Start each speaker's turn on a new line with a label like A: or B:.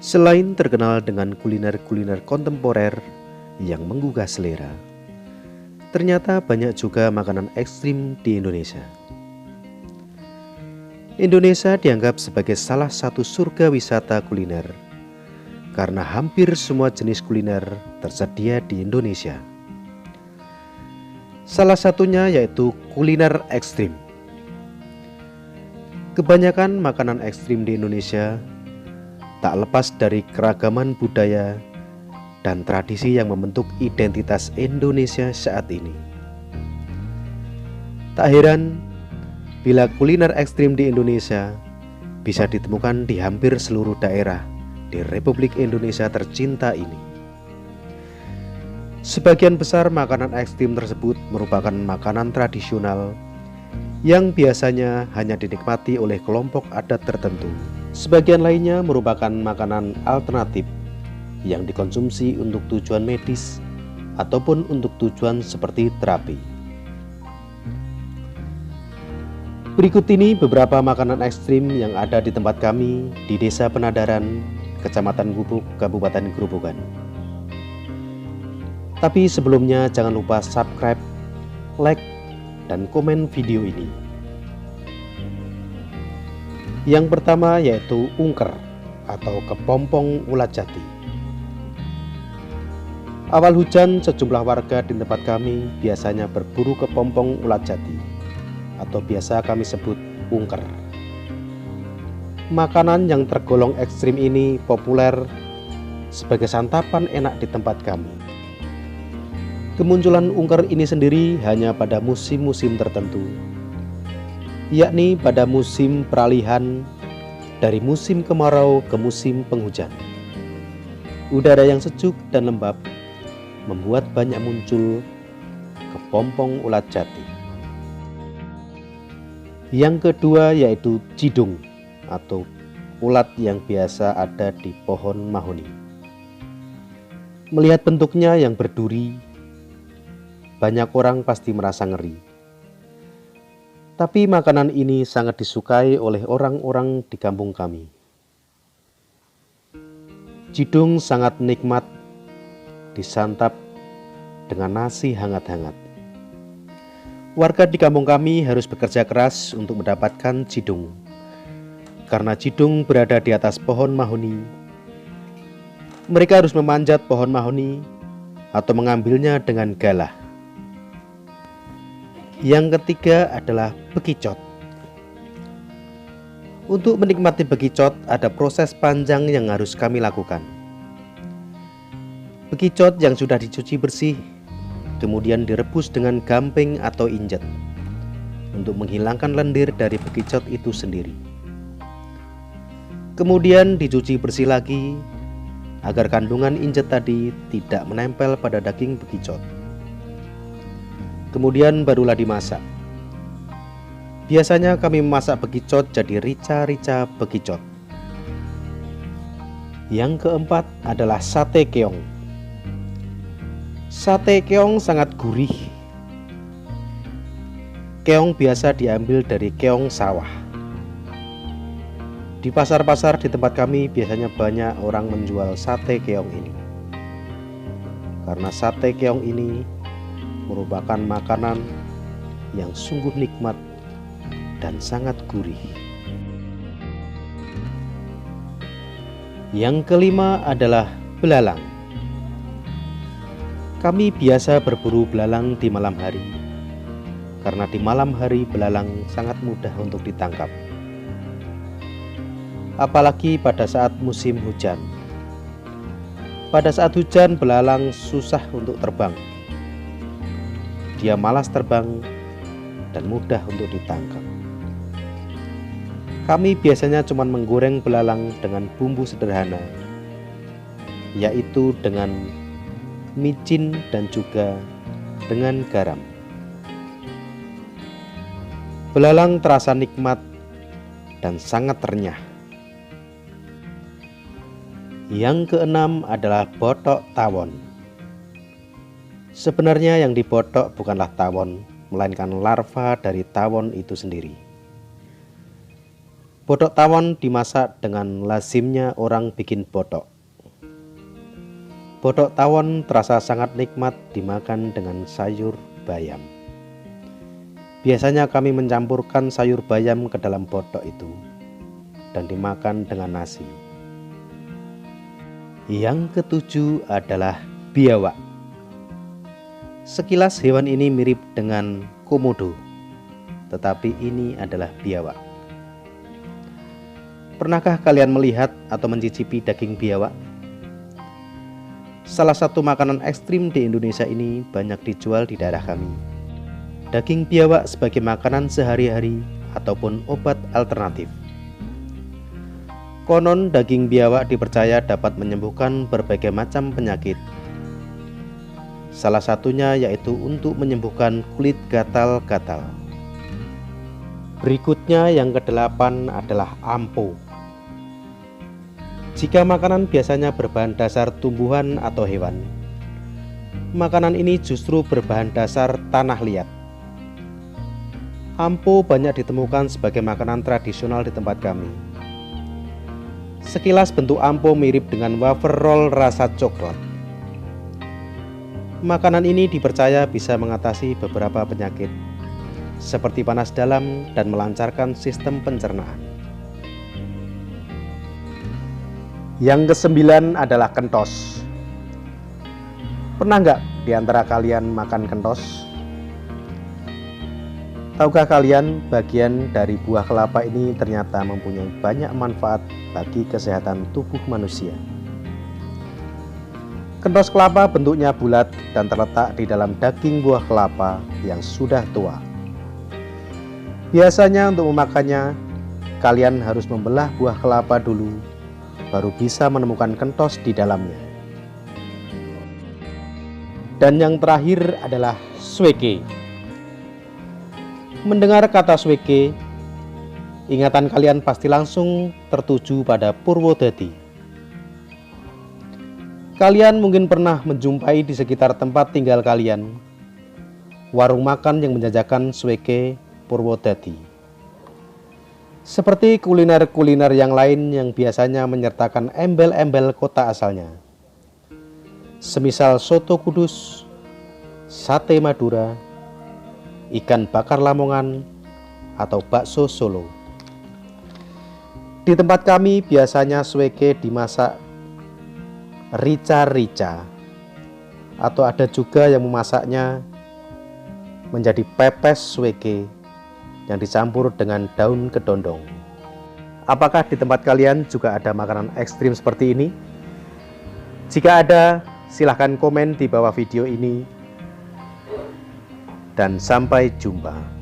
A: Selain terkenal dengan kuliner-kuliner kontemporer yang menggugah selera, ternyata banyak juga makanan ekstrim di Indonesia. Indonesia dianggap sebagai salah satu surga wisata kuliner karena hampir semua jenis kuliner tersedia di Indonesia. Salah satunya yaitu kuliner ekstrim. Kebanyakan makanan ekstrim di Indonesia tak lepas dari keragaman budaya dan tradisi yang membentuk identitas Indonesia saat ini. Tak heran bila kuliner ekstrim di Indonesia bisa ditemukan di hampir seluruh daerah di Republik Indonesia tercinta ini. Sebagian besar makanan ekstrim tersebut merupakan makanan tradisional yang biasanya hanya dinikmati oleh kelompok adat tertentu. Sebagian lainnya merupakan makanan alternatif yang dikonsumsi untuk tujuan medis ataupun untuk tujuan seperti terapi. Berikut ini beberapa makanan ekstrim yang ada di tempat kami di Desa Penadaran, Kecamatan Gubuk, Kabupaten Grobogan. Tapi sebelumnya jangan lupa subscribe, like, dan komen video ini. Yang pertama yaitu ungker atau kepompong ulat jati. Awal hujan sejumlah warga di tempat kami biasanya berburu kepompong ulat jati atau biasa kami sebut ungker. Makanan yang tergolong ekstrim ini populer sebagai santapan enak di tempat kami. Kemunculan ungker ini sendiri hanya pada musim-musim tertentu, yakni pada musim peralihan dari musim kemarau ke musim penghujan. Udara yang sejuk dan lembab membuat banyak muncul kepompong ulat jati. Yang kedua yaitu cidung atau ulat yang biasa ada di pohon mahoni. Melihat bentuknya yang berduri, banyak orang pasti merasa ngeri. Tapi makanan ini sangat disukai oleh orang-orang di kampung kami. Cidung sangat nikmat disantap dengan nasi hangat-hangat. Warga di kampung kami harus bekerja keras untuk mendapatkan cidung. Karena cidung berada di atas pohon mahoni, mereka harus memanjat pohon mahoni atau mengambilnya dengan galah. Yang ketiga adalah bekicot. Untuk menikmati bekicot ada proses panjang yang harus kami lakukan. Bekicot yang sudah dicuci bersih kemudian direbus dengan gamping atau injet untuk menghilangkan lendir dari bekicot itu sendiri. Kemudian dicuci bersih lagi agar kandungan injet tadi tidak menempel pada daging bekicot. Kemudian barulah dimasak. Biasanya kami memasak bekicot jadi rica-rica bekicot. Yang keempat adalah sate keong. Sate keong sangat gurih. Keong biasa diambil dari keong sawah. Di pasar-pasar di tempat kami biasanya banyak orang menjual sate keong ini. Karena sate keong ini merupakan makanan yang sungguh nikmat dan sangat gurih. Yang kelima adalah belalang. Kami biasa berburu belalang di malam hari, karena di malam hari belalang sangat mudah untuk ditangkap. Apalagi pada saat musim hujan. Pada saat hujan belalang susah untuk terbang. Dia malas terbang dan mudah untuk ditangkap. Kami biasanya cuma menggoreng belalang dengan bumbu sederhana, yaitu dengan micin dan juga dengan garam. Belalang terasa nikmat dan sangat renyah. Yang keenam adalah botok tawon. Sebenarnya yang dibotok bukanlah tawon, melainkan larva dari tawon itu sendiri. Botok tawon dimasak dengan lazimnya orang bikin botok. Botok tawon terasa sangat nikmat dimakan dengan sayur bayam. Biasanya kami mencampurkan sayur bayam ke dalam botok itu dan dimakan dengan nasi. Yang ketujuh adalah biawak. Sekilas hewan ini mirip dengan komodo, tetapi ini adalah biawak. Pernahkah kalian melihat atau mencicipi daging biawak? Salah satu makanan ekstrim di Indonesia ini banyak dijual di daerah kami. Daging biawak sebagai makanan sehari-hari ataupun obat alternatif. Konon daging biawak dipercaya dapat menyembuhkan berbagai macam penyakit. Salah satunya yaitu untuk menyembuhkan kulit gatal-gatal. Berikutnya yang kedelapan adalah ampo. Jika makanan biasanya berbahan dasar tumbuhan atau hewan, makanan ini justru berbahan dasar tanah liat. Ampo banyak ditemukan sebagai makanan tradisional di tempat kami. Sekilas bentuk ampo mirip dengan wafer roll rasa coklat. Makanan ini dipercaya bisa mengatasi beberapa penyakit, seperti panas dalam dan melancarkan sistem pencernaan. Yang kesembilan adalah kentos. Pernah nggak di antara kalian makan kentos? Tahukah kalian bagian dari buah kelapa ini ternyata mempunyai banyak manfaat bagi kesehatan tubuh manusia. Kentos kelapa bentuknya bulat dan terletak di dalam daging buah kelapa yang sudah tua. Biasanya untuk memakannya, kalian harus membelah buah kelapa dulu, baru bisa menemukan kentos di dalamnya. Dan yang terakhir adalah sweke. Mendengar kata sweke, ingatan kalian pasti langsung tertuju pada Purwodadi. Kalian mungkin pernah menjumpai di sekitar tempat tinggal kalian warung makan yang menjajakan sweke Purwodadi. Seperti kuliner-kuliner yang lain yang biasanya menyertakan embel-embel kota asalnya, semisal soto Kudus, sate Madura, ikan bakar Lamongan, atau bakso Solo. Di tempat kami biasanya sweke dimasak rica-rica, atau ada juga yang memasaknya menjadi pepes sweke yang dicampur dengan daun kedondong. Apakah di tempat kalian juga ada makanan ekstrim seperti ini? Jika ada, silahkan komen di bawah video ini. Dan sampai jumpa.